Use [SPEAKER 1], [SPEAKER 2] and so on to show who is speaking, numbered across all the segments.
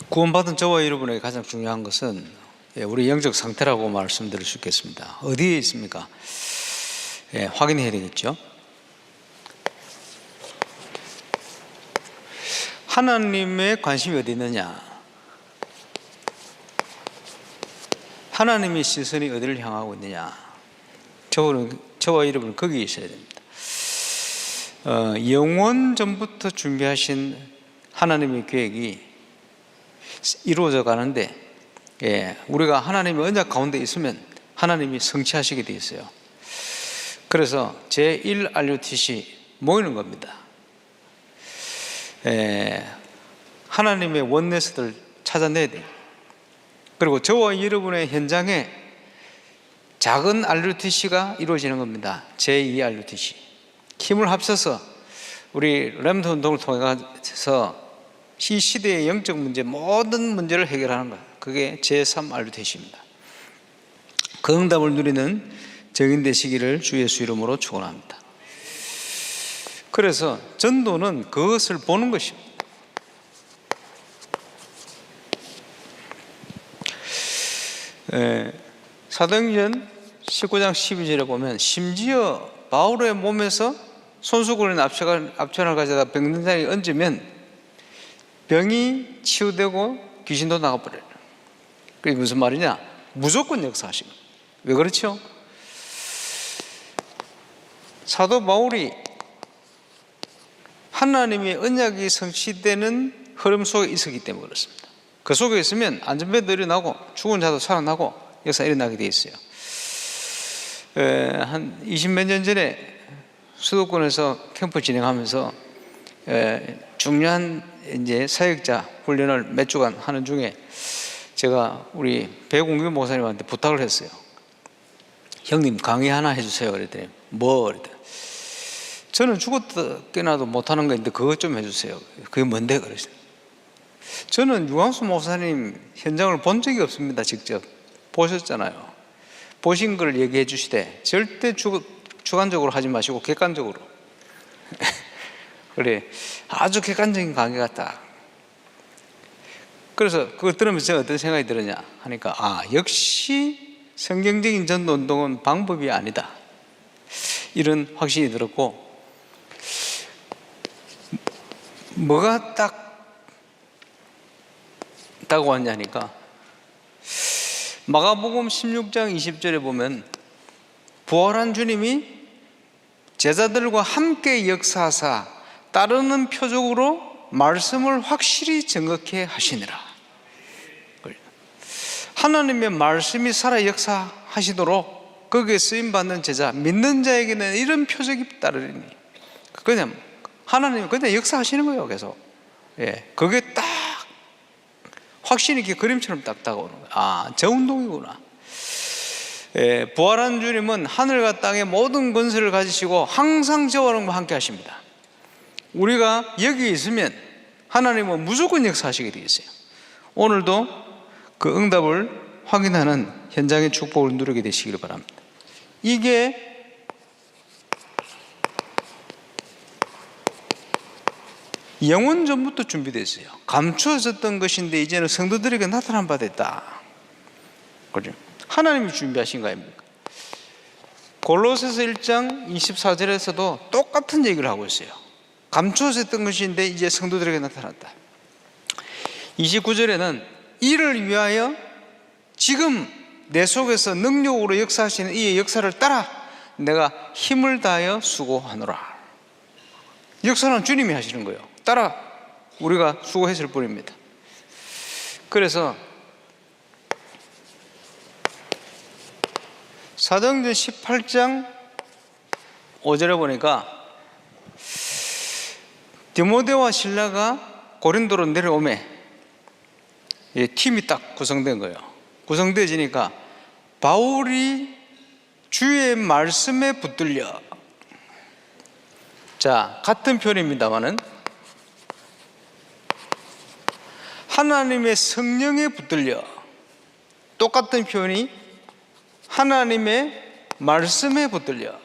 [SPEAKER 1] 구원받은 저와 여러분에게 가장 중요한 것은 우리 영적 상태라고 말씀드릴 수 있겠습니다. 어디에 있습니까? 확인해야 되겠죠. 하나님의 관심이 어디 있느냐? 하나님의 시선이 어디를 향하고 있느냐? 저와 여러분은 거기에 있어야 됩니다. 영원 전부터 준비하신 하나님의 계획이 이루어져 가는데, 우리가 하나님의 언약 가운데 있으면 하나님이 성취하시게 되어 있어요. 그래서 제1RUTC 모이는 겁니다. 하나님의 원내스들 찾아내야 돼요. 그리고 저와 여러분의 현장에 작은 RUTC가 이루어지는 겁니다. 제2RUTC. 힘을 합쳐서 우리 렘넌트 운동을 통해서 이 시대의 영적 문제, 모든 문제를 해결하는 것, 그게 제3RUTC입니다. 그 응답을 누리는 증인 되시기를 주 예수 이름으로 축원합니다. 그래서 전도는 그것을 보는 것입니다. 사도행전 19장 12절에 보면 심지어 바울의 몸에서 손수건을 압천을 가져다 병든 자에게 얹으면 병이 치유되고 귀신도 나가버려요. 그게 무슨 말이냐? 무조건 역사하신 거예요. 왜 그렇죠? 사도 바울이 하나님의 언약이 성취되는 흐름 속에 있었기 때문에 그렇습니다. 그 속에 있으면 안전벨트 일어나고 죽은 자도 살아나고 역사가 일어나게 되어 있어요. 한 20몇 년 전에 수도권에서 캠프 진행하면서 중요한 이제 사역자 훈련을 몇 주간 하는 중에 제가 우리 배공규 목사님한테 부탁을 했어요. 형님 강의 하나 해주세요. 그랬더니 뭐? 그랬더니 저는 죽었다 깨나도 못하는 거 있는데 그것 좀 해주세요. 그게 뭔데? 그랬어요. 저는 유광수 목사님 현장을 본 적이 없습니다. 직접 보셨잖아요. 보신 걸 얘기해 주시되 절대 주관적으로 하지 마시고 객관적으로 그래, 아주 객관적인 강의 같다. 그래서 그걸 들으면서 제가 어떤 생각이 들었냐 하니까 역시 성경적인 전도 운동은 방법이 아니다, 이런 확신이 들었고, 뭐가 딱 왔냐니까 마가복음 16장 20절에 보면 부활한 주님이 제자들과 함께 역사하사 따르는 표적으로 말씀을 확실히 정확히 하시니라. 하나님의 말씀이 살아 역사하시도록 거기에 쓰임받는 제자, 믿는 자에게는 이런 표적이 따르리니, 그냥 하나님이 그냥 역사하시는 거예요. 계속. 그게 딱 확신이 이렇게 그림처럼 딱 다가오는 거예요. 저 운동이구나. 부활한 주님은 하늘과 땅의 모든 권세를 가지시고 항상 저와 함께 하십니다. 우리가 여기 있으면 하나님은 무조건 역사하시게 되어 있어요. 오늘도 그 응답을 확인하는 현장의 축복을 누리게 되시길 바랍니다. 이게 영원 전부터 준비됐어요. 감추어졌던 것인데 이제는 성도들에게 나타난 바 됐다. 그죠? 하나님이 준비하신 거 아닙니까? 골로새서 1장 24절에서도 똑같은 얘기를 하고 있어요. 감추어졌던 것인데 이제 성도들에게 나타났다. 29절에는 이를 위하여 지금 내 속에서 능력으로 역사하시는 이의 역사를 따라 내가 힘을 다하여 수고하노라. 역사는 주님이 하시는 거예요. 따라 우리가 수고했을 뿐입니다. 그래서 사도행전 18장 5절에 보니까 디모데와 실라가 고린도로 내려오매 팀이 딱 구성된 거예요. 구성되어지니까 바울이 주의 말씀에 붙들려, 같은 표현입니다만은 하나님의 성령에 붙들려, 똑같은 표현이 하나님의 말씀에 붙들려.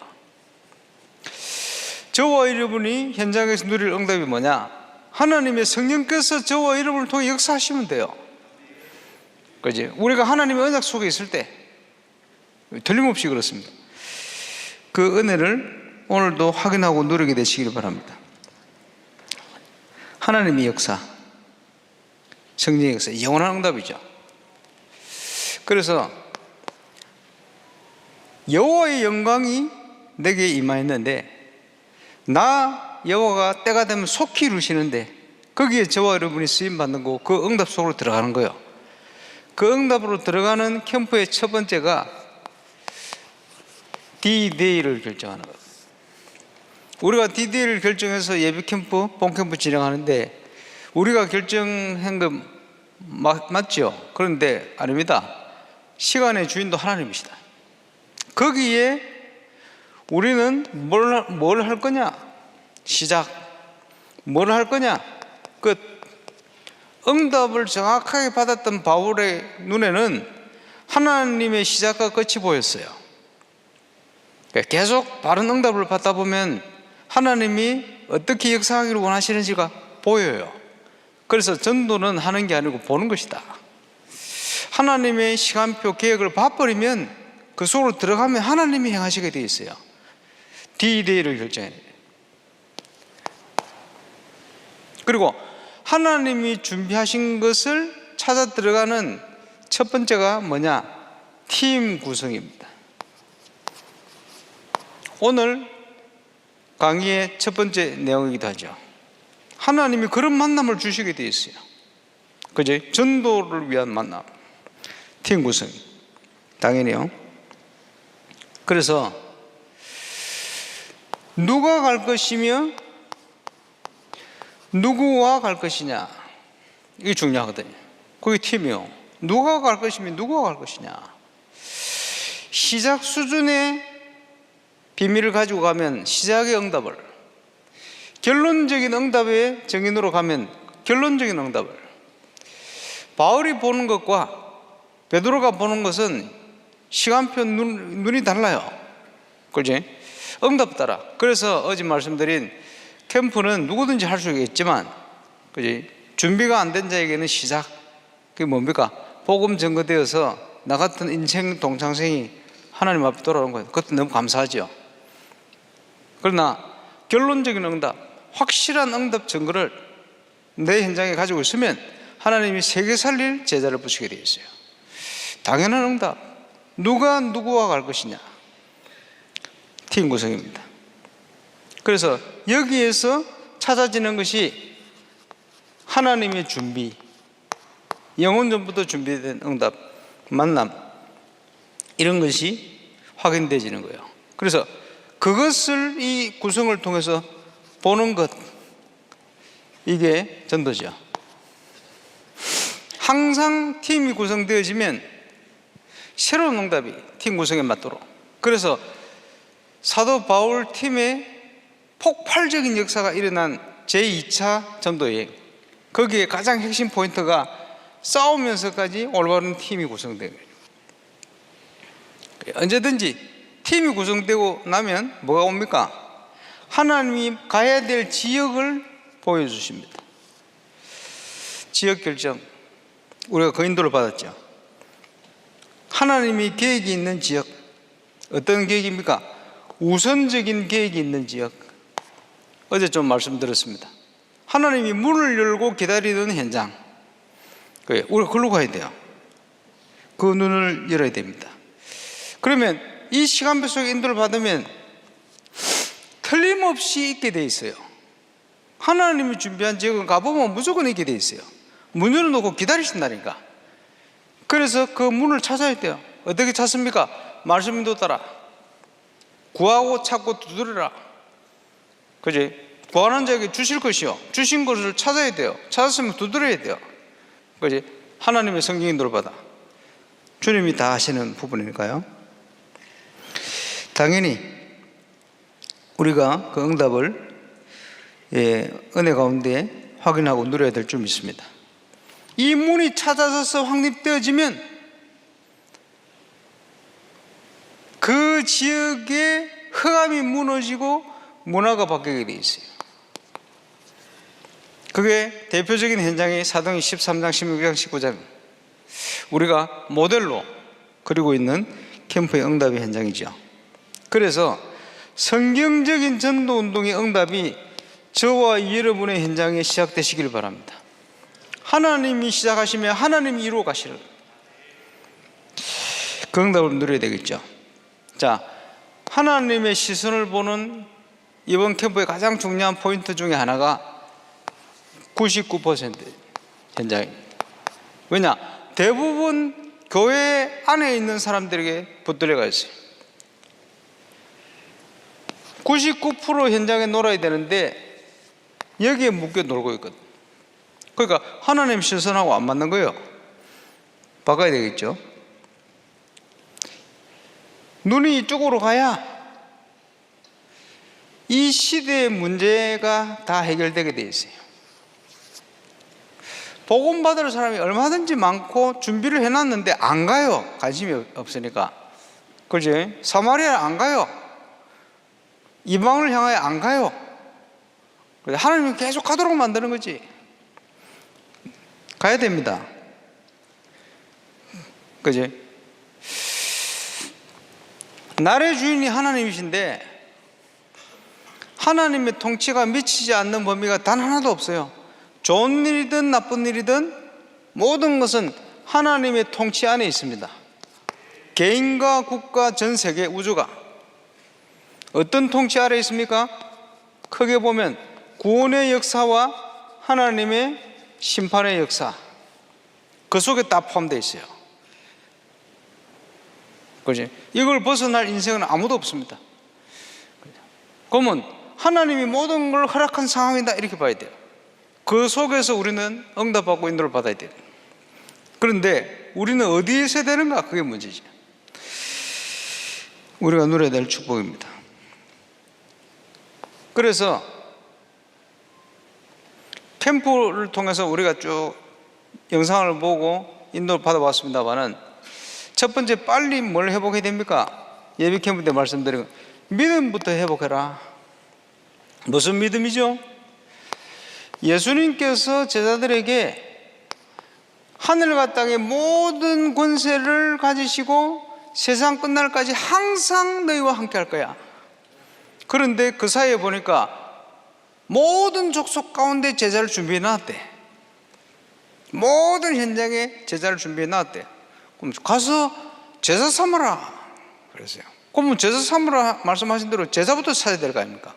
[SPEAKER 1] 저와 여러분이 현장에서 누릴 응답이 뭐냐? 하나님의 성령께서 저와 여러분을 통해 역사하시면 돼요. 그지? 우리가 하나님의 언약 속에 있을 때 틀림없이 그렇습니다. 그 은혜를 오늘도 확인하고 누리게 되시기를 바랍니다. 하나님의 역사, 성령의 역사, 영원한 응답이죠. 그래서 여호와의 영광이 내게 임하였는데 나 여호와가 때가 되면 속히 이루시는데 거기에 저와 여러분이 쓰임받는 거, 그 응답 속으로 들어가는 거예요. 그 응답으로 들어가는 캠프의 첫 번째가 D-Day를 결정하는 거예요. 우리가 D-Day를 결정해서 예비 캠프, 본 캠프 진행하는데 우리가 결정한 거 맞죠? 그런데 아닙니다. 시간의 주인도 하나님이시다. 거기에 우리는 뭘 할 거냐? 시작. 뭘 할 거냐? 끝. 응답을 정확하게 받았던 바울의 눈에는 하나님의 시작과 끝이 보였어요. 계속 바른 응답을 받다 보면 하나님이 어떻게 역사하기를 원하시는지가 보여요. 그래서 전도는 하는 게 아니고 보는 것이다. 하나님의 시간표 계획을 봐버리면 그 속으로 들어가면 하나님이 행하시게 되어 있어요. D-Day를 결정해야 돼요. 그리고 하나님이 준비하신 것을 찾아 들어가는 첫 번째가 뭐냐? 팀 구성입니다. 오늘 강의의 첫 번째 내용이기도 하죠. 하나님이 그런 만남을 주시게 되어 있어요. 그죠? 전도를 위한 만남. 팀 구성. 당연히요. 그래서 누가 갈 것이며 누구와 갈 것이냐, 이게 중요하거든요. 그게 팀이요. 누가 갈 것이며 누구가 갈 것이냐. 시작 수준의 비밀을 가지고 가면 시작의 응답을, 결론적인 응답의 정인으로 가면 결론적인 응답을, 바울이 보는 것과 베드로가 보는 것은 시간표 눈이 달라요. 그렇지? 응답 따라. 그래서 어제 말씀드린 캠프는 누구든지 할 수 있지만, 그지? 준비가 안 된 자에게는 시작. 그게 뭡니까? 복음 전거되어서 나 같은 인생 동창생이 하나님 앞에 돌아오는 거예요. 그것도 너무 감사하죠. 그러나 결론적인 응답, 확실한 응답 증거를 내 현장에 가지고 있으면 하나님이 세계 살릴 제자를 부시게 되어 있어요. 당연한 응답. 누가 누구와 갈 것이냐. 팀 구성입니다. 그래서 여기에서 찾아지는 것이 하나님의 준비, 영원 전부터 준비된 응답, 만남, 이런 것이 확인되어지는 거예요. 그래서 그것을 이 구성을 통해서 보는 것, 이게 전도죠. 항상 팀이 구성되어지면 새로운 응답이 팀 구성에 맞도록. 그래서 사도 바울 팀의 폭발적인 역사가 일어난 제2차 전도여행, 거기에 가장 핵심 포인트가 싸우면서까지 올바른 팀이 구성된 거예요. 언제든지 팀이 구성되고 나면 뭐가 옵니까? 하나님이 가야 될 지역을 보여주십니다. 지역 결정, 우리가 그 인도를 받았죠. 하나님이 계획이 있는 지역, 어떤 계획입니까? 우선적인 계획이 있는 지역. 어제 좀 말씀드렸습니다. 하나님이 문을 열고 기다리는 현장, 우리가 글로 가야 돼요. 그 눈을 열어야 됩니다. 그러면 이 시간표 속에 인도를 받으면 틀림없이 있게 돼 있어요. 하나님이 준비한 지역은 가보면 무조건 있게 돼 있어요. 문 열어놓고 기다리신다니까. 그래서 그 문을 찾아야 돼요. 어떻게 찾습니까? 말씀 인도 따라 구하고 찾고 두드리라. 그지? 구하는 자에게 주실 것이요, 주신 것을 찾아야 돼요. 찾았으면 두드려야 돼요. 그지? 하나님의 성령 인도를 받아. 주님이 다 하시는 부분이니까요. 당연히 우리가 그 응답을 은혜 가운데 확인하고 누려야 될 점이 있습니다. 이 문이 찾아져서 확립되어지면 그 지역의 흑암이 무너지고 문화가 바뀌게 돼 있어요. 그게 대표적인 현장이 사도행전 13장, 16장, 19장 우리가 모델로 그리고 있는 캠프의 응답의 현장이죠. 그래서 성경적인 전도운동의 응답이 저와 여러분의 현장에 시작되시길 바랍니다. 하나님이 시작하시면 하나님이 이루어 가시는 그 응답을 누려야 되겠죠. 자, 하나님의 시선을 보는 이번 캠프의 가장 중요한 포인트 중에 하나가 99% 현장입니다. 왜냐? 대부분 교회 안에 있는 사람들에게 붙들려가 있어요. 99% 현장에 놀아야 되는데 여기에 묶여 놀고 있거든. 그러니까 하나님 시선하고 안 맞는 거예요. 바꿔야 되겠죠. 눈이 이쪽으로 가야 이 시대의 문제가 다 해결되게 돼 있어요. 복음 받을 사람이 얼마든지 많고 준비를 해놨는데 안 가요. 관심이 없으니까. 그렇지? 사마리아 안 가요. 이방을 향하여 안 가요. 하나님은 계속 가도록 만드는 거지. 가야 됩니다. 그지? 나라의 주인이 하나님이신데 하나님의 통치가 미치지 않는 범위가 단 하나도 없어요. 좋은 일이든 나쁜 일이든 모든 것은 하나님의 통치 안에 있습니다. 개인과 국가, 전 세계, 우주가 어떤 통치 아래 있습니까? 크게 보면 구원의 역사와 하나님의 심판의 역사, 그 속에 다 포함되어 있어요. 그렇지? 이걸 벗어날 인생은 아무도 없습니다. 그러면 하나님이 모든 걸 허락한 상황이다 이렇게 봐야 돼요. 그 속에서 우리는 응답받고 인도를 받아야 돼요. 그런데 우리는 어디에 있어야 되는가? 그게 문제지. 우리가 누려야 될 축복입니다. 그래서 캠프를 통해서 우리가 쭉 영상을 보고 인도를 받아봤습니다만은 첫 번째 빨리 뭘 회복해야 됩니까? 예비 캠프 때 말씀드린 믿음부터 회복해라. 무슨 믿음이죠? 예수님께서 제자들에게 하늘과 땅의 모든 권세를 가지시고 세상 끝날까지 항상 너희와 함께 할 거야. 그런데 그 사이에 보니까 모든 족속 가운데 제자를 준비해 놨대. 모든 현장에 제자를 준비해 놨대. 그럼 가서 제자 삼으라 그랬어요. 그러면 제자 삼으라 말씀하신 대로 제자부터 찾아야 될 거 아닙니까?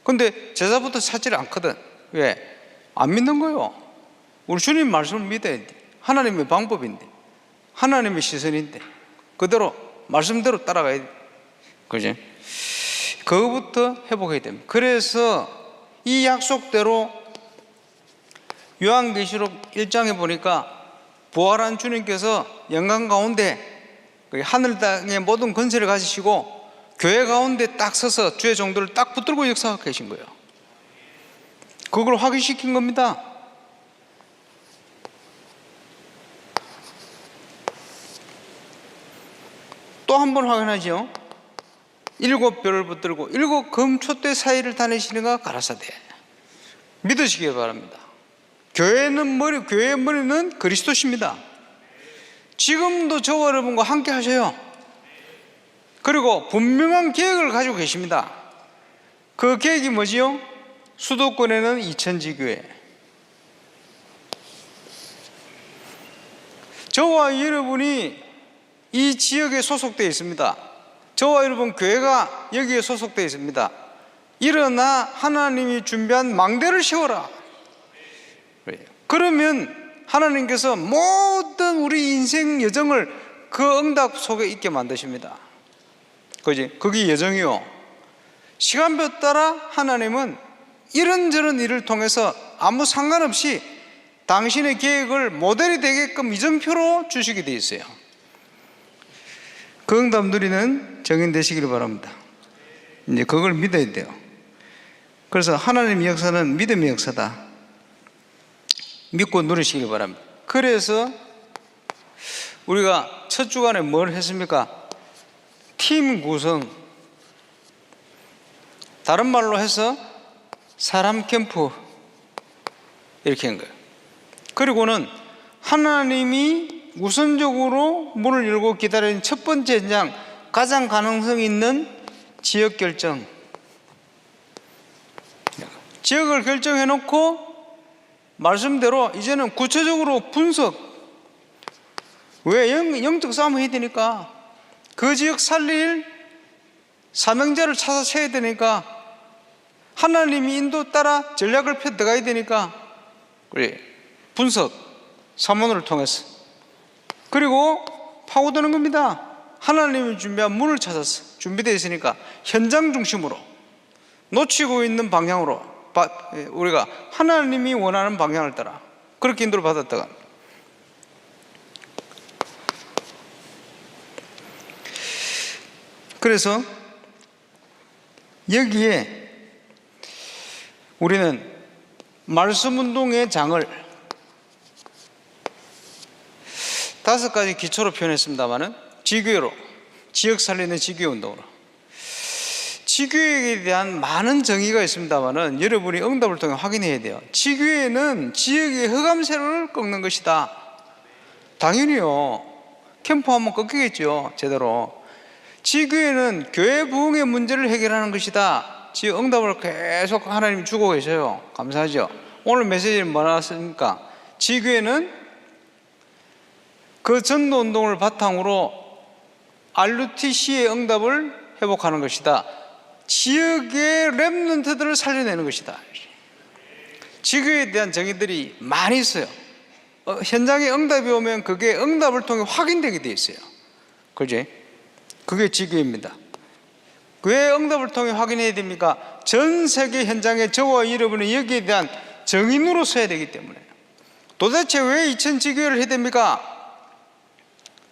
[SPEAKER 1] 근데 제자부터 찾지를 않거든. 왜? 안 믿는 거예요. 우리 주님 말씀을 믿어야 돼. 하나님의 방법인데, 하나님의 시선인데 그대로 말씀대로 따라가야 돼. 그지? 그거부터 회복해야 됩니다. 그래서 이 약속대로 요한계시록 1장에 보니까 부활한 주님께서 영광 가운데 하늘 땅의 모든 권세를 가지시고 교회 가운데 딱 서서 주의 종들을 딱 붙들고 역사하고 계신 거예요. 그걸 확인시킨 겁니다. 또 한 번 확인하죠. 7별을 붙들고 7 금초대 사이를 다니시는 가 가라사대. 믿으시기 바랍니다. 교회의 머리는 그리스도십니다. 지금도 저와 여러분과 함께 하셔요. 그리고 분명한 계획을 가지고 계십니다. 그 계획이 뭐지요? 수도권에는 2000지 교회. 저와 여러분이 이 지역에 소속되어 있습니다. 저와 여러분 교회가 여기에 소속되어 있습니다. 일어나 하나님이 준비한 망대를 세워라. 그러면 하나님께서 모든 우리 인생 여정을 그 응답 속에 있게 만드십니다. 그지? 그게 여정이요. 시간표 따라 하나님은 이런저런 일을 통해서 아무 상관없이 당신의 계획을 모델이 되게끔 이정표로 주시게 되어 있어요. 그 응답 누리는 정인 되시기를 바랍니다. 이제 그걸 믿어야 돼요. 그래서 하나님의 역사는 믿음의 역사다. 믿고 누리시길 바랍니다. 그래서 우리가 첫 주간에 뭘 했습니까? 팀 구성, 다른 말로 해서 사람 캠프, 이렇게 한 거예요. 그리고는 하나님이 우선적으로 문을 열고 기다리는 첫 번째 현장, 가장 가능성 있는 지역 결정. 지역을 결정해 놓고 말씀대로 이제는 구체적으로 분석. 왜 영적 싸움을 해야 되니까, 그 지역 살릴 사명자를 찾아 세워야 되니까, 하나님이 인도 따라 전략을 펴 들어가야 되니까, 그래, 분석, 사모를 통해서. 그리고 파고드는 겁니다. 하나님이 준비한 문을 찾아서 준비되어 있으니까 현장 중심으로, 놓치고 있는 방향으로 우리가 하나님이 원하는 방향을 따라 그렇게 인도를 받았다가, 그래서 여기에 우리는 말씀 운동의 장을 5가지 기초로 표현했습니다마는 지교회로, 지역 살리는 지교회 운동으로, 지교회에 대한 많은 정의가 있습니다마는 여러분이 응답을 통해 확인해야 돼요. 지교회는 지역의 흑암세를 꺾는 것이다. 당연히요. 캠프하면 꺾이겠죠, 제대로. 지교회는 교회 부흥의 문제를 해결하는 것이다. 지역 응답을 계속 하나님이 주고 계셔요. 감사하죠. 오늘 메시지는 뭐 나왔습니까? 지교회는 그 전도운동을 바탕으로 RUTC의 응답을 회복하는 것이다. 지역의 렘넌트들을 살려내는 것이다. 지교에 대한 정의들이 많이 있어요. 현장에 응답이 오면 그게 응답을 통해 확인되게 돼 있어요. 그지? 그게 지교입니다. 왜 응답을 통해 확인해야 됩니까? 전 세계 현장에 저와 여러분이 여기에 대한 정인으로 서야 되기 때문에. 도대체 왜 2000 지교회를 해야 됩니까?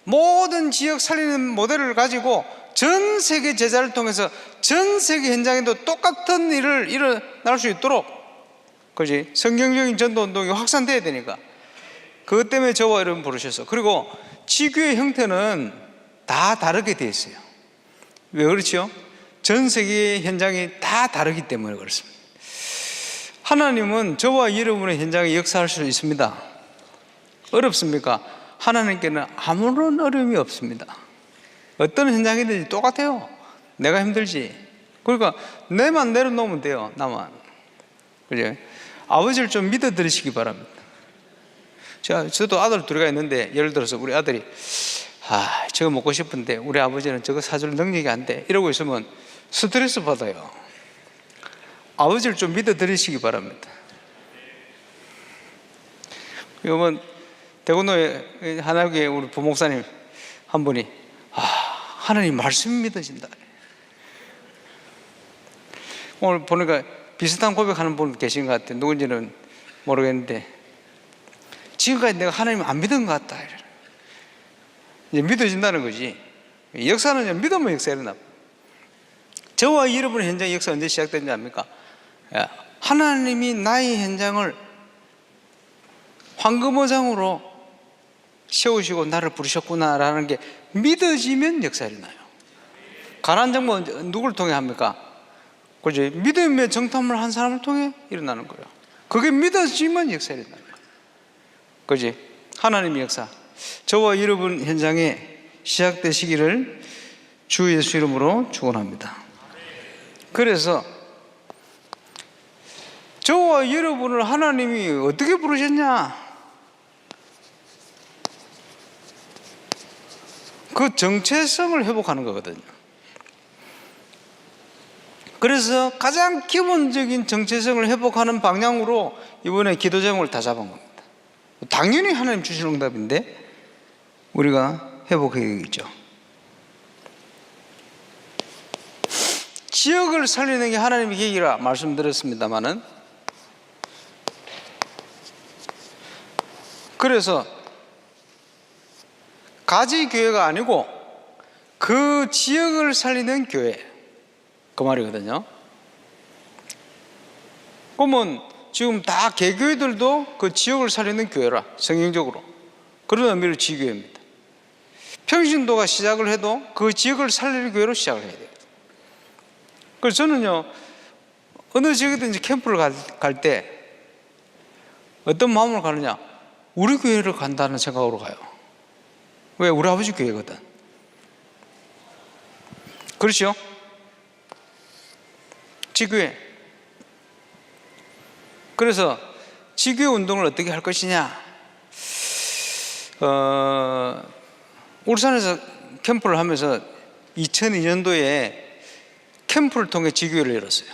[SPEAKER 1] 모든 지역 살리는 모델을 가지고 전 세계 제자를 통해서 전 세계 현장에도 똑같은 일을 일어날 수 있도록, 그지? 성경적인 전도 운동이 확산돼야 되니까. 그것 때문에 저와 여러분 부르셨어. 그리고 지교의 형태는 다 다르게 돼 있어요. 왜 그렇죠? 전 세계 현장이 다 다르기 때문에 그렇습니다. 하나님은 저와 여러분의 현장에 역사할 수 있습니다. 어렵습니까? 하나님께는 아무런 어려움이 없습니다. 어떤 현장이든지 똑같아요. 내가 힘들지. 그러니까 내만 내려놓으면 돼요. 나만. 그죠? 아버지를 좀 믿어드리시기 바랍니다. 저도 아들 둘이가 있는데, 예를 들어서 우리 아들이 저거 먹고 싶은데 우리 아버지는 저거 사줄 능력이 안 돼, 이러고 있으면 스트레스 받아요. 아버지를 좀 믿어드리시기 바랍니다. 여러분, 대구노에 하나교회 우리 부목사님 한 분이 하나님 말씀이 믿어진다. 오늘 보니까 비슷한 고백하는 분 계신 것 같아요. 누군지는 모르겠는데, 지금까지 내가 하나님 안 믿은 것 같다. 이제 믿어진다는 거지. 역사는 이제 믿으면 역사 일어나. 저와 여러분의 현장의 역사 언제 시작된지 압니까? 하나님이 나의 현장을 황금어장으로 세우시고 나를 부르셨구나라는 게 믿어지면 역사 일어나요. 가나안 정복 누구를 통해 합니까? 그지? 믿음의 정탐을 한 사람을 통해 일어나는 거예요. 그게 믿어지면 역사 일어나는 거예요. 그지? 하나님의 역사, 저와 여러분 현장에 시작되시기를 주 예수 이름으로 축원합니다. 그래서 저와 여러분을 하나님이 어떻게 부르셨냐? 그 정체성을 회복하는 거거든요. 그래서 가장 기본적인 정체성을 회복하는 방향으로 이번에 기도 제목을 다 잡은 겁니다. 당연히 하나님 주시는 응답인데 우리가 회복해야 되겠죠. 지역을 살리는 게 하나님의 계획이라 말씀드렸습니다마는, 그래서 가지 교회가 아니고 그 지역을 살리는 교회, 그 말이거든요. 그러면 지금 다 개교회들도 그 지역을 살리는 교회라, 성경적으로 그런 의미로 지교회입니다. 평신도가 시작을 해도 그 지역을 살리는 교회로 시작을 해야 돼요. 그래서 저는요, 어느 지역이든지 캠프를 갈 때 어떤 마음으로 가느냐? 우리 교회를 간다는 생각으로 가요. 왜? 우리 아버지 교회거든. 그렇죠? 지교회. 그래서 지교회 운동을 어떻게 할 것이냐? 울산에서 캠프를 하면서 2002년도에 캠프를 통해 지교회를 열었어요.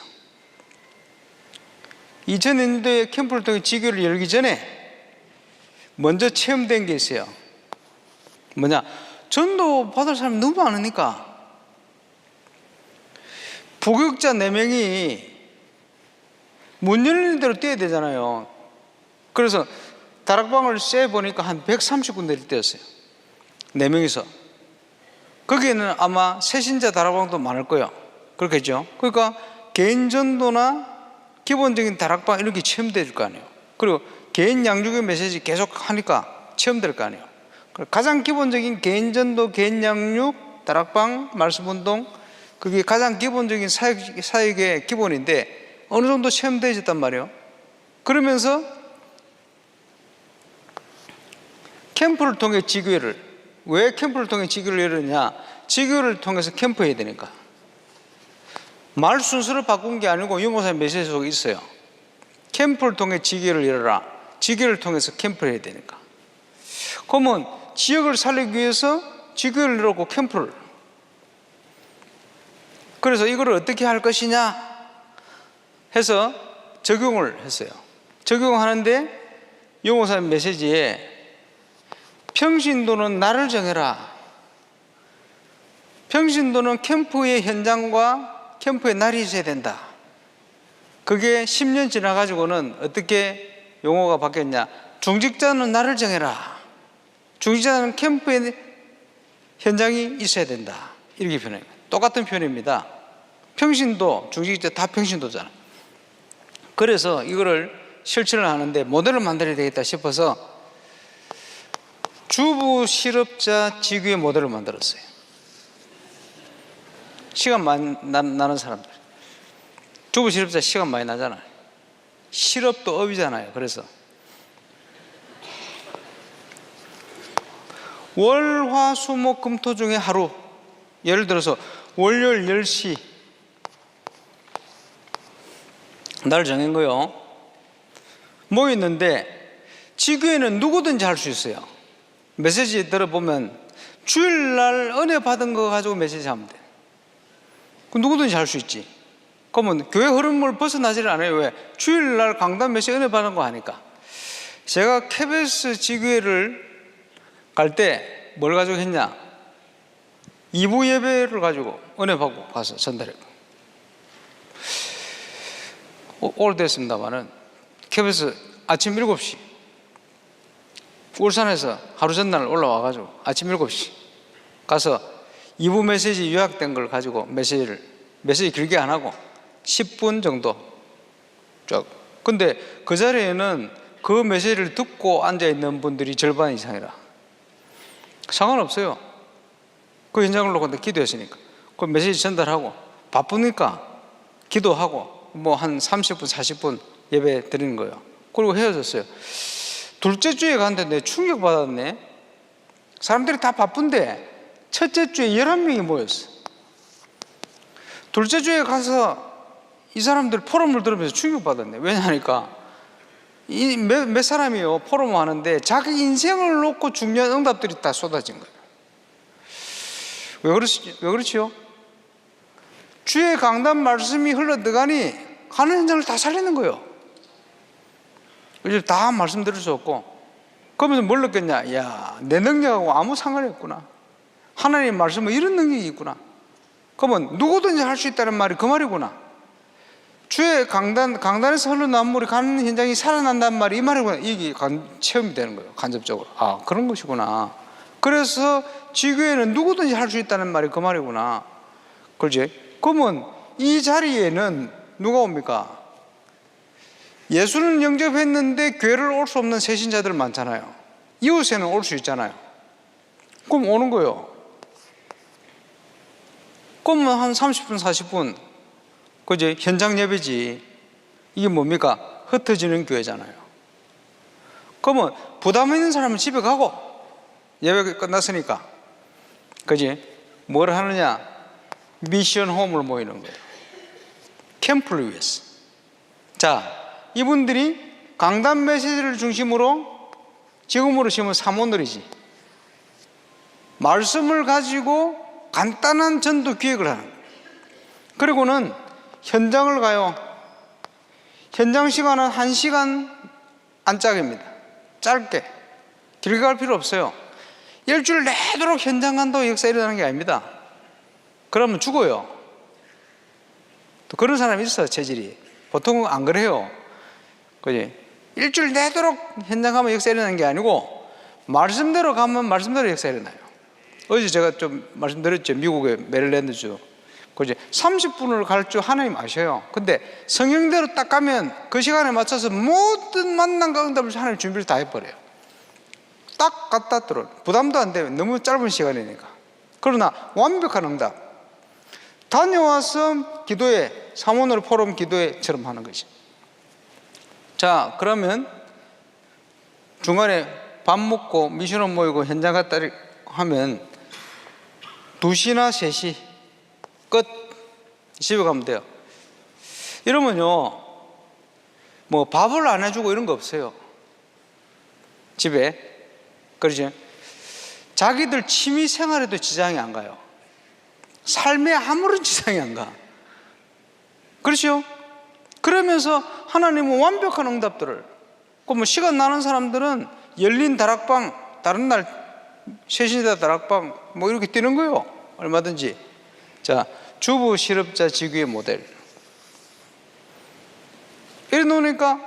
[SPEAKER 1] 2002년도에 캠프를 통해 지교회를 열기 전에 먼저 체험된 게 있어요. 뭐냐? 전도 받을 사람이 너무 많으니까 부교육자 4명이 문 열리는 대로 뛰어야 되잖아요. 그래서 다락방을 쐬보니까 한 130군데를 뛰었어요. 4명이서. 거기에는 아마 새신자 다락방도 많을 거예요. 그렇겠죠? 그러니까 개인 전도나 기본적인 다락방 이런 게 체험될 거 아니에요. 그리고 개인 양육의 메시지 계속 하니까 체험될 거 아니에요. 가장 기본적인 개인 전도, 개인 양육, 다락방, 말씀 운동, 그게 가장 기본적인 사역의 기본인데 어느 정도 체험되어졌단 말이에요. 그러면서 캠프를 통해 지교회를, 왜 캠프를 통해 지교회를 열었냐? 지교회를 통해서 캠프해야 되니까. 말 순서를 바꾼 게 아니고 유목사님 메시지 속에 있어요. 캠프를 통해 지교회를 열어라. 지교회를 통해서 캠프를 해야 되니까. 그러면 지역을 살리기 위해서 지교회를 열었고 캠프를. 그래서 이걸 어떻게 할 것이냐 해서 적용을 했어요. 적용하는데 유목사님 메시지에 평신도는 날을 정해라. 평신도는 캠프의 현장과 캠프의 날이 있어야 된다. 그게 10년 지나가지고는 어떻게 용어가 바뀌었냐? 중직자는 날을 정해라. 중직자는 캠프의 현장이 있어야 된다. 이렇게 표현해요. 똑같은 표현입니다. 평신도, 중직자 다 평신도잖아. 그래서 이거를 실천을 하는데 모델을 만들어야 되겠다 싶어서 주부 실업자 지교회 모델을 만들었어요. 시간 많이 나는 사람들. 주부 실업자 시간 많이 나잖아요. 실업도 업이잖아요. 그래서 월, 화, 수, 목, 금, 토 중에 하루, 예를 들어서 월요일 10시 날 정한 거요. 모였는데 지교회는 누구든지 할 수 있어요. 메시지 들어보면 주일날 은혜 받은 거 가지고 메시지 하면 돼. 누구든지 할 수 있지. 그러면 교회 흐름을 벗어나지를 않아요. 왜? 주일날 강단 메시지 은혜 받은 거 하니까. 제가 KBS 지교회를 갈 때 뭘 가지고 했냐? 2부 예배를 가지고 은혜 받고 가서 전달했고. 오래됐습니다만은 KBS 아침 7시 울산에서 하루 전날 올라와가지고 아침 7시 가서 2부 메시지 요약된 걸 가지고 메시지 길게 안 하고 10분 정도 쭉. 근데 그 자리에는 그 메시지를 듣고 앉아있는 분들이 절반 이상이라 상관없어요. 그 현장을 놓고 기도했으니까. 그 메시지 전달하고 바쁘니까 기도하고 뭐 한 30분 40분 예배 드리는 거예요. 그리고 헤어졌어요. 둘째 주에 갔는데 내 충격받았네. 사람들이 다 바쁜데 첫째 주에 11명이 모였어. 둘째 주에 가서 이 사람들 포럼을 들으면서 충격받았네. 왜냐하니까 몇 사람이요 포럼 하는데 자기 인생을 놓고 중요한 응답들이 다 쏟아진 거예요. 왜 그렇지요? 주의 강단 말씀이 흘러들어가니 가는 현장을 다 살리는 거예요. 이제 다 말씀드릴 수 없고. 그러면서 뭘 느꼈냐? 야, 내 능력하고 아무 상관이 없구나. 하나님 말씀은 이런 능력이 있구나. 그러면 누구든지 할 수 있다는 말이 그 말이구나. 주의 강단에서 흘러나온 물이 가는 현장이 살아난다는 말이 이 말이구나. 이게 체험이 되는 거예요. 간접적으로. 아, 그런 것이구나. 그래서 지교회는 누구든지 할 수 있다는 말이 그 말이구나. 그렇지? 그러면 이 자리에는 누가 옵니까? 예수는 영접했는데 교회를 올 수 없는 새신자들 많잖아요. 이웃에는 올 수 있잖아요. 그럼 오는 거예요. 그러면 한 30분 40분 그제 현장 예배지. 이게 뭡니까? 흩어지는 교회잖아요. 그러면 부담 있는 사람은 집에 가고 예배가 끝났으니까, 그지? 뭘 하느냐? 미션 홈을 모이는 거예요. 캠프를 위해서. 자, 이분들이 강단 메시지를 중심으로, 지금으로 치면 사모들이지, 말씀을 가지고 간단한 전도 기획을 하는 거예요. 그리고는 현장을 가요. 현장 시간은 1시간 안짝입니다. 짧게. 길게 갈 필요 없어요. 일주일 내도록 현장 간다고 역사 일어나는 게 아닙니다. 그러면 죽어요. 또 그런 사람이 있어, 체질이. 보통은 안 그래요. 그지? 일주일 내도록 현장 가면 역사 일어나는 게 아니고, 말씀대로 가면 말씀대로 역사 일어나요. 어제 제가 좀 말씀드렸죠. 미국의 메릴랜드주. 그지? 30분을 갈 줄 하나님 아셔요. 근데 성경대로 딱 가면 그 시간에 맞춰서 모든 만남과 응답을 하나님 준비를 다 해버려요. 딱 갖다 들어. 부담도 안 돼요. 너무 짧은 시간이니까. 그러나 완벽한 응답. 다녀와서 기도회, 사모늘 포럼 기도회처럼 하는 거지. 자, 그러면 중간에 밥 먹고 미션홈 모이고 현장 갔다 하면 2시나 3시 끝. 집에 가면 돼요. 이러면요, 뭐 밥을 안 해주고 이런 거 없어요. 집에. 그러죠? 자기들 취미 생활에도 지장이 안 가요. 삶에 아무런 지장이 안 가. 그렇죠? 그러면서 하나님은 완벽한 응답들을, 뭐 시간 나는 사람들은 열린 다락방, 다른 날 셋이다 다락방 뭐 이렇게 뛰는 거예요. 얼마든지. 자, 주부 실업자 직위의 모델. 이래 놓으니까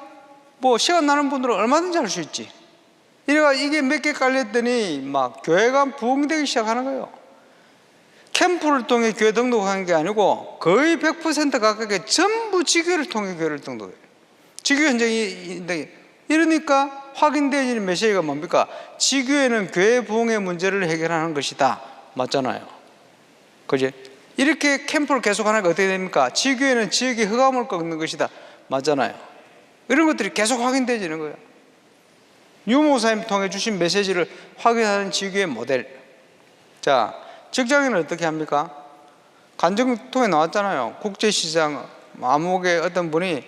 [SPEAKER 1] 뭐 시간 나는 분들은 얼마든지 할 수 있지. 이래가 이게 몇 개 깔렸더니 막 교회가 부흥되기 시작하는 거예요. 캠프를 통해 교회 등록한 게 아니고 거의 100% 가깝게 전부 지교회를 통해 교회를 등록해요. 지교회 현장이 이러니까 확인되어지는 메시지가 뭡니까? 지교회는 교회 부흥의 문제를 해결하는 것이다. 맞잖아요. 그지? 이렇게 캠프를 계속하니까 어떻게 됩니까? 지교회는 지역의 흑암을 꺾는 것이다. 맞잖아요. 이런 것들이 계속 확인되어지는 거예요. 유목사님 통해 주신 메시지를 확인하는 지교회 모델. 자, 직장인은 어떻게 합니까? 간증통에 나왔잖아요. 국제시장 암흑의 어떤 분이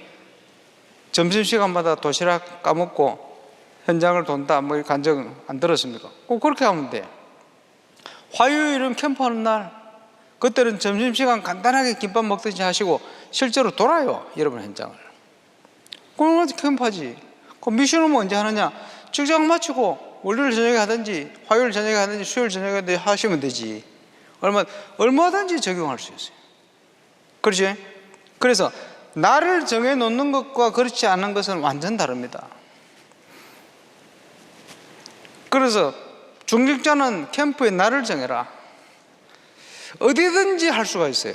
[SPEAKER 1] 점심시간마다 도시락 까먹고 현장을 돈다, 뭐 간증 안 들었습니까? 꼭 그렇게 하면 돼. 화요일은 캠프하는 날, 그때는 점심시간 간단하게 김밥 먹듯이 하시고 실제로 돌아요, 여러분 현장을. 그럼 캠프하지. 그 미션은 언제 하느냐? 직장 마치고 월요일 저녁에 하든지 화요일 저녁에 하든지 수요일 저녁에 하든지 하시면 되지. 얼마든지 적용할 수 있어요. 그렇지? 그래서 날을 정해놓는 것과 그렇지 않은 것은 완전 다릅니다. 그래서 중직자는 캠프에 날을 정해라. 어디든지 할 수가 있어요.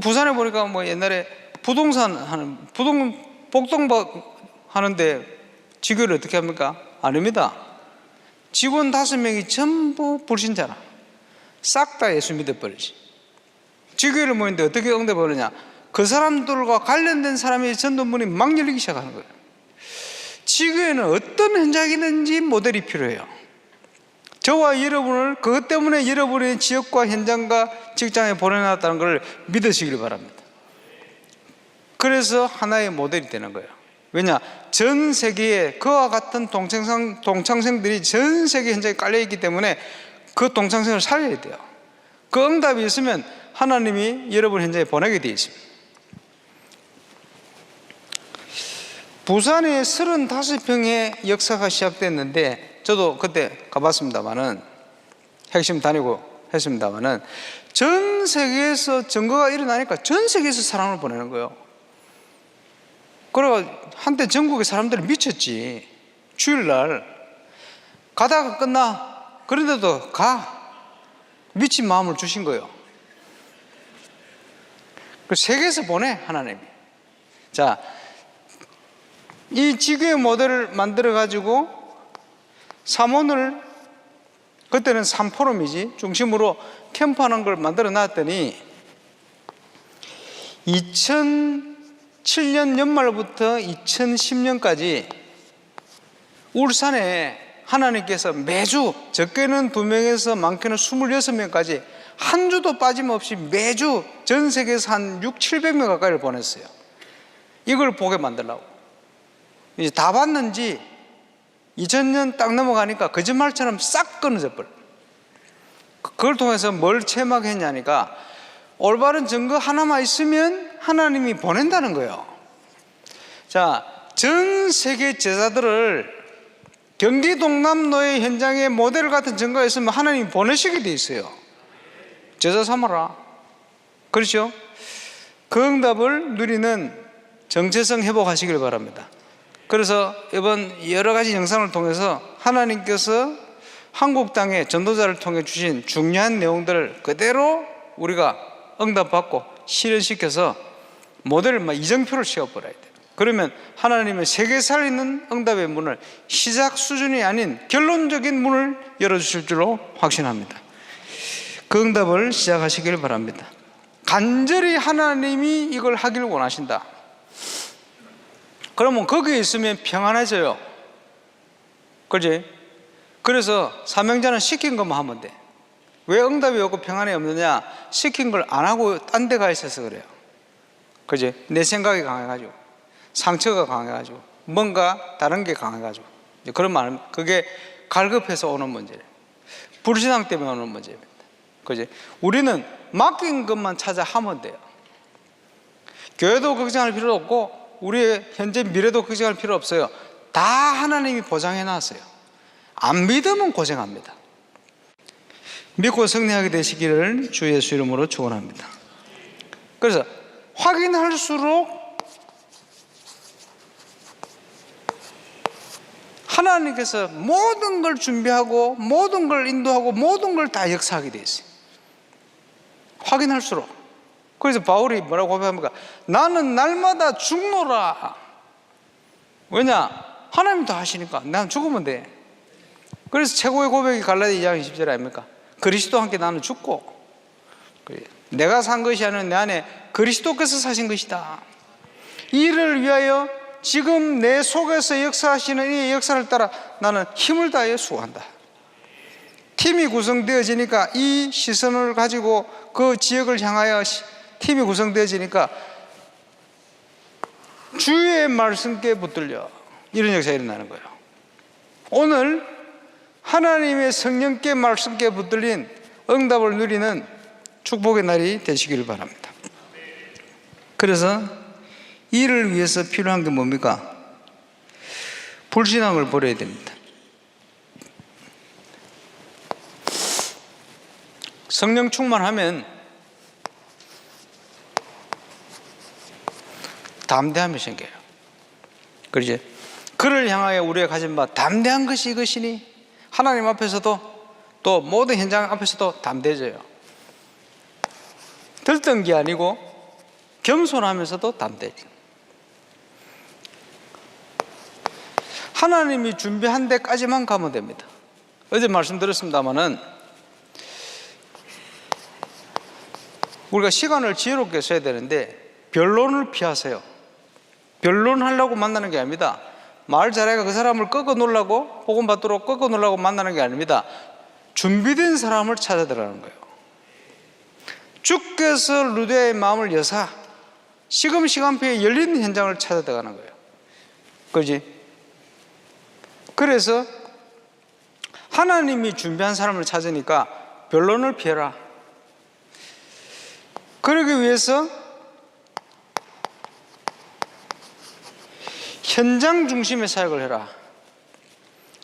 [SPEAKER 1] 부산에 보니까 뭐 옛날에 부동산 하는, 복동박 하는데 지교를 어떻게 합니까? 아닙니다. 직원 5명이 전부 불신자라. 싹 다 예수 믿어버리지. 지교회를 모이는데 어떻게 응답하느냐? 그 사람들과 관련된 사람의 전도문이 막 열리기 시작하는 거예요. 지교회는 어떤 현장이든지 모델이 필요해요. 저와 여러분을 그것 때문에 여러분의 지역과 현장과 직장에 보내놨다는 걸 믿으시길 바랍니다. 그래서 하나의 모델이 되는 거예요. 왜냐? 전 세계에 그와 같은 동창생들이 전 세계 현장에 깔려있기 때문에 그 동창생을 살려야 돼요. 그 응답이 있으면 하나님이 여러분 현장에 보내게 되어 있습니다. 부산에 35평의 역사가 시작됐는데, 저도 그때 가봤습니다만은, 핵심 다니고 했습니다만은, 전 세계에서 증거가 일어나니까 전 세계에서 사람을 보내는 거예요. 그래가 한때 전국의 사람들이 미쳤지. 주일날 가다가 끝나. 그런데도 가. 미친 마음을 주신 거예요. 그 세계에서 보내, 하나님이. 자, 이 지교의 모델을 만들어 가지고 삼원을, 그때는 3포럼이지, 중심으로 캠프하는 걸 만들어 놨더니 2007년 연말부터 2010년까지 울산에 하나님께서 매주 적게는 2명에서 많게는 26명까지 한 주도 빠짐없이 매주 전 세계에서 한 600~700명 가까이를 보냈어요. 이걸 보게 만들려고. 이제 다 봤는지 2000년 딱 넘어가니까 거짓말처럼 싹 끊어져 버려. 그걸 통해서 뭘 체험하겠냐니까 올바른 증거 하나만 있으면 하나님이 보낸다는 거예요. 자, 전 세계 제자들을 경기 동남로의 현장에 모델 같은 증거가 있으면 하나님이 보내시게 돼 있어요. 제자 삼아라. 그렇죠? 그 응답을 누리는 정체성 회복하시길 바랍니다. 그래서 이번 여러 가지 영상을 통해서 하나님께서 한국 땅에 전도자를 통해 주신 중요한 내용들을 그대로 우리가 응답받고 실현시켜서 모델을 이정표를 씌워버려야 돼요. 그러면 하나님은 세계 살리는 응답의 문을 시작 수준이 아닌 결론적인 문을 열어주실 줄로 확신합니다. 그 응답을 시작하시길 바랍니다. 간절히 하나님이 이걸 하기를 원하신다. 그러면 거기에 있으면 평안해져요. 그렇지? 그래서 사명자는 시킨 것만 하면 돼. 왜 응답이 없고 평안이 없느냐? 시킨 걸 안 하고 딴 데 가 있어서 그래요. 그렇지? 내 생각이 강해가지고 상처가 강해가지고 뭔가 다른 게 강해가지고 그런 말, 그게 갈급해서 오는 문제예요. 불신앙 때문에 오는 문제입니다. 그지? 우리는 맡긴 것만 찾아 하면 돼요. 교회도 걱정할 필요 없고 우리의 현재 미래도 걱정할 필요 없어요. 다 하나님이 보장해 놨어요. 안 믿으면 고생합니다. 믿고 승리하게 되시기를 주 예수 이름으로 축원합니다. 그래서 확인할수록 하나님께서 모든 걸 준비하고 모든 걸 인도하고 모든 걸 다 역사하게 되어 있어요. 확인할수록. 그래서 바울이 뭐라고 고백합니까? 나는 날마다 죽노라. 왜냐? 하나님이 다 하시니까 난 죽으면 돼. 그래서 최고의 고백이 갈라디아 2장 20절 아닙니까? 그리스도와 함께 나는 죽고 내가 산 것이 아니라 내 안에 그리스도께서 사신 것이다. 이를 위하여 지금 내 속에서 역사하시는 이 역사를 따라 나는 힘을 다하여 수고한다. 팀이 구성되어지니까 이 시선을 가지고 그 지역을 향하여 팀이 구성되어지니까 주의 말씀께 붙들려 이런 역사가 일어나는 거예요. 오늘 하나님의 성령께 말씀께 붙들린 응답을 누리는 축복의 날이 되시기를 바랍니다. 그래서 이를 위해서 필요한 게 뭡니까? 불신앙을 버려야 됩니다. 성령 충만하면 담대함이 생겨요. 그렇지? 그를 향하여 우리가 가진 바 담대한 것이 이것이니 하나님 앞에서도 또 모든 현장 앞에서도 담대해져요. 들뜬 게 아니고 겸손하면서도 담대해져요. 하나님이 준비한 데까지만 가면 됩니다. 어제 말씀드렸습니다마는 우리가 시간을 지혜롭게 써야 되는데 변론을 피하세요. 변론하려고 만나는 게 아닙니다. 말 잘해가 그 사람을 꺾어 놓으려고 복음 받도록 꺾어 놓으려고 만나는 게 아닙니다. 준비된 사람을 찾아 들어가는 거예요. 주께서 루디아의 마음을 여사 시금 시간표에 열린 현장을 찾아 들어가는 거예요. 그렇지? 그래서 하나님이 준비한 사람을 찾으니까 변론을 피해라. 그러기 위해서 현장 중심의 사역을 해라.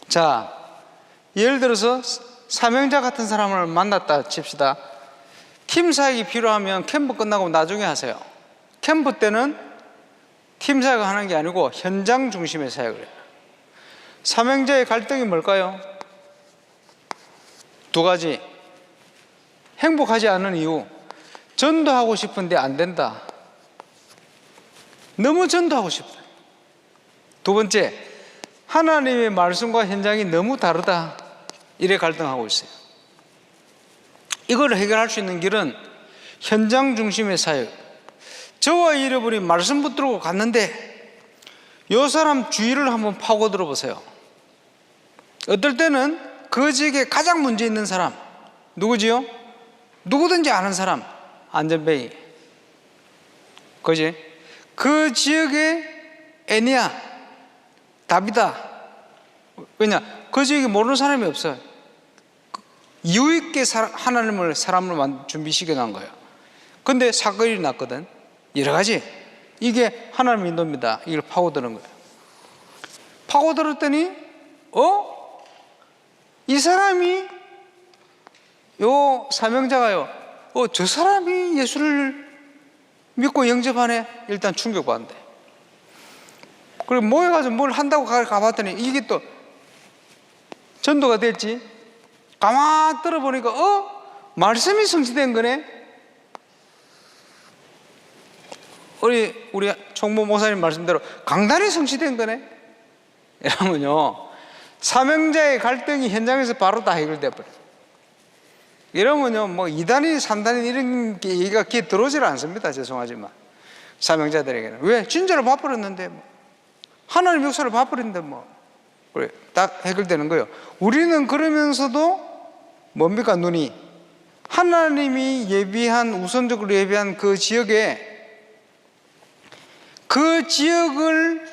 [SPEAKER 1] 자, 예를 들어서 사명자 같은 사람을 만났다 칩시다. 팀 사역이 필요하면 캠프 끝나고 나중에 하세요. 캠프 때는 팀 사역을 하는 게 아니고 현장 중심의 사역을 해요. 사명자의 갈등이 뭘까요? 두 가지. 행복하지 않은 이유. 전도하고 싶은데 안 된다. 너무 전도하고 싶다. 두 번째, 하나님의 말씀과 현장이 너무 다르다. 이래 갈등하고 있어요. 이걸 해결할 수 있는 길은 현장 중심의 사역. 저와 잃어버린 말씀 붙들고 갔는데 이 사람 주위를 한번 파고 들어보세요. 어떨 때는 그 지역에 가장 문제 있는 사람 누구지요? 누구든지 아는 사람, 안전뱅이. 그지? 그 지역에 애니야, 답이다. 왜냐? 그 지역에 모르는 사람이 없어요. 이유 있게 하나님을 사람을 준비시켜 놓은 거예요. 근데 사건이 났거든. 여러 가지. 이게 하나님 인도입니다. 이걸 파고드는 거예요. 파고들었더니 이 사람이 요 사명자가요, 저 사람이 예수를 믿고 영접하네. 일단 충격받는데. 그리고 모여가지고 뭘 한다고 가봤더니 이게 또 전도가 됐지. 가만 들어보니까 말씀이 성취된 거네. 우리 총무 목사님 말씀대로 강단이 성취된 거네. 이러면요, 사명자의 갈등이 현장에서 바로 다 해결돼 버려요. 이러면요, 뭐 2단이 3단이 이런 게 얘기가 귀에 들어오질 않습니다. 죄송하지만 사명자들에게는. 왜? 진짜로 봐버렸는데 하나님 역사를 봐버렸는데 그래, 딱 해결되는 거예요. 우리는 그러면서도 뭡니까? 눈이 하나님이 우선적으로 예비한 그 지역에, 그 지역을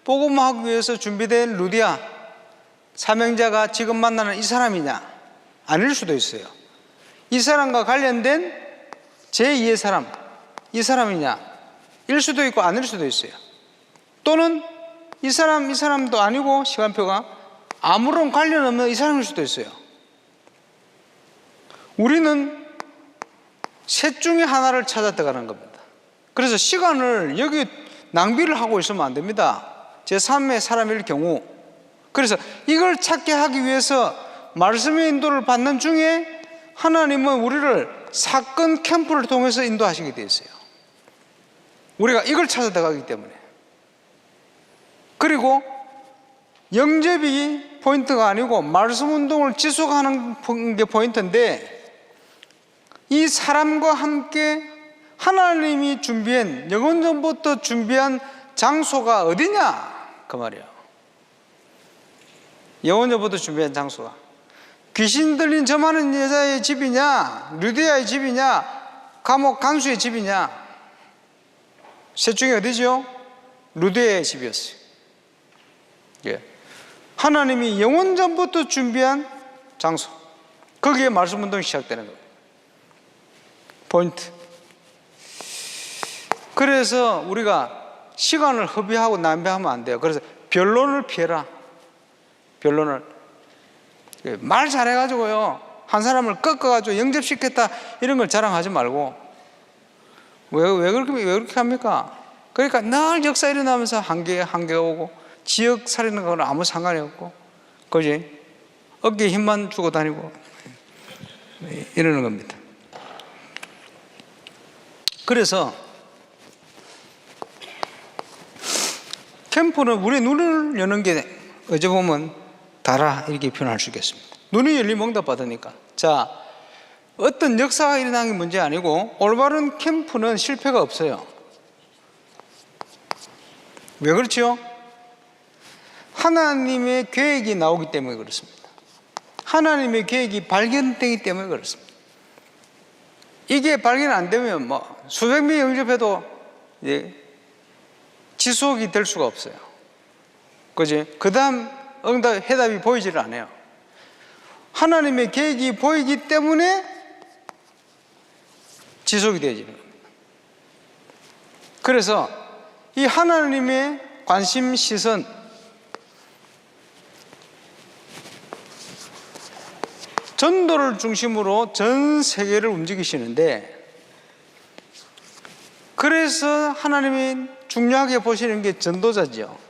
[SPEAKER 1] 복음하기 위해서 준비된 루디아 사명자가 지금 만나는 이 사람이냐? 아닐 수도 있어요. 이 사람과 관련된 제2의 사람, 이 사람이냐? 일 수도 있고 아닐 수도 있어요. 또는 이 사람도 아니고 시간표가 아무런 관련 없는 이 사람일 수도 있어요. 우리는 셋 중에 하나를 찾아 들어가는 겁니다. 그래서 시간을 여기 낭비를 하고 있으면 안 됩니다. 제3의 사람일 경우. 그래서 이걸 찾게 하기 위해서 말씀의 인도를 받는 중에 하나님은 우리를 사건 캠프를 통해서 인도하시게 되어 있어요. 우리가 이걸 찾아 들어가기 때문에. 그리고 영접이 포인트가 아니고 말씀 운동을 지속하는 게 포인트인데, 이 사람과 함께 하나님이 준비한, 영원 전부터 준비한 장소가 어디냐? 그 말이에요. 영원 전부터 준비한 장소가 귀신 들린 저 많은 여자의 집이냐, 루디아의 집이냐, 감옥 간수의 집이냐? 셋 중에 어디죠? 루디아의 집이었어요. 예. 하나님이 영원 전부터 준비한 장소, 거기에 말씀 운동이 시작되는 거예요. 포인트. 그래서 우리가 시간을 허비하고 낭비하면 안 돼요. 그래서 변론을 피해라. 변론을. 말 잘해가지고요, 한 사람을 꺾어가지고 영접시켰다 이런 걸 자랑하지 말고. 왜 그렇게 합니까? 그러니까 늘 역사 일어나면서 한계가 오고, 지역 살리는 거는 아무 상관이 없고, 그지? 어깨에 힘만 주고 다니고 이러는 겁니다. 그래서 캠프는 우리 눈을 여는 게, 어제 보면 달아 이렇게 표현할 수 있겠습니다. 눈이 열리면 응답 받으니까. 자, 어떤 역사가 일어나는 게 문제 아니고, 올바른 캠프는 실패가 없어요. 왜 그렇죠? 하나님의 계획이 나오기 때문에 그렇습니다. 하나님의 계획이 발견되기 때문에 그렇습니다. 이게 발견 안 되면 수백 명이 영접해도 지속이 될 수가 없어요. 그지? 그 다음 해답이 보이지를 않아요. 하나님의 계획이 보이기 때문에 지속이 되어지는 겁니다. 그래서 이 하나님의 관심 시선, 전도를 중심으로 전 세계를 움직이시는데, 그래서 하나님이 중요하게 보시는 게 전도자죠.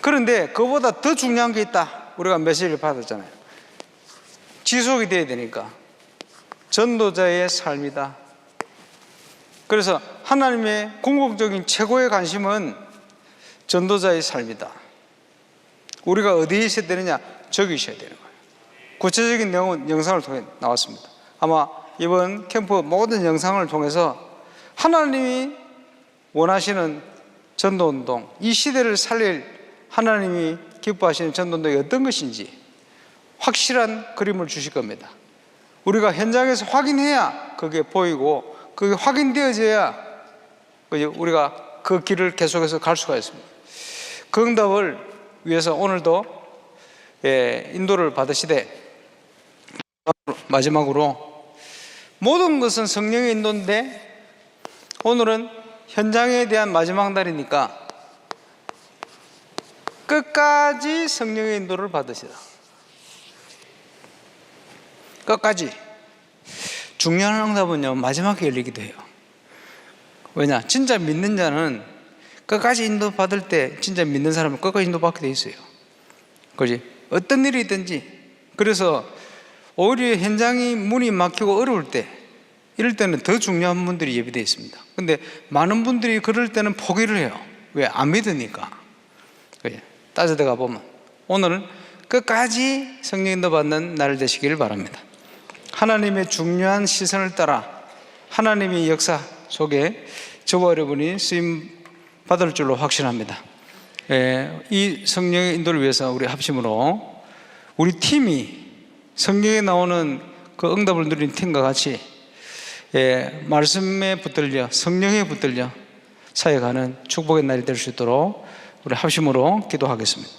[SPEAKER 1] 그런데 그보다 더 중요한 게 있다. 우리가 메시지를 받았잖아요. 지속이 돼야 되니까. 전도자의 삶이다. 그래서 하나님의 궁극적인 최고의 관심은 전도자의 삶이다. 우리가 어디에 있어야 되느냐? 저기 있어야 되는 거예요. 구체적인 내용은 영상을 통해 나왔습니다. 아마 이번 캠프 모든 영상을 통해서 하나님이 원하시는 전도운동, 이 시대를 살릴 하나님이 기뻐하시는 전도인도가 어떤 것인지 확실한 그림을 주실 겁니다. 우리가 현장에서 확인해야 그게 보이고 그게 확인되어져야 우리가 그 길을 계속해서 갈 수가 있습니다. 그 응답을 위해서 오늘도 인도를 받으시되, 마지막으로 모든 것은 성령의 인도인데 오늘은 현장에 대한 마지막 날이니까 끝까지 성령의 인도를 받으시라. 끝까지. 중요한 응답은요, 마지막에 열리기도 해요. 왜냐? 진짜 믿는 자는 끝까지 인도받을 때 진짜 믿는 사람은 끝까지 인도받게 돼 있어요. 그지? 어떤 일이든지. 그래서 오히려 현장이 문이 막히고 어려울 때, 이럴 때는 더 중요한 분들이 예비되어 있습니다. 근데 많은 분들이 그럴 때는 포기를 해요. 왜? 안 믿으니까. 그지? 따져들어가 보면 오늘은 끝까지 성령 인도 받는 날 되시길 바랍니다. 하나님의 중요한 시선을 따라 하나님의 역사 속에 저와 여러분이 쓰임 받을 줄로 확신합니다. 이 성령의 인도를 위해서 우리 합심으로 우리 팀이 성경에 나오는 그 응답을 누린 팀과 같이 말씀에 붙들려 성령에 붙들려 사역하는 축복의 날이 될 수 있도록 우리 합심으로 기도하겠습니다.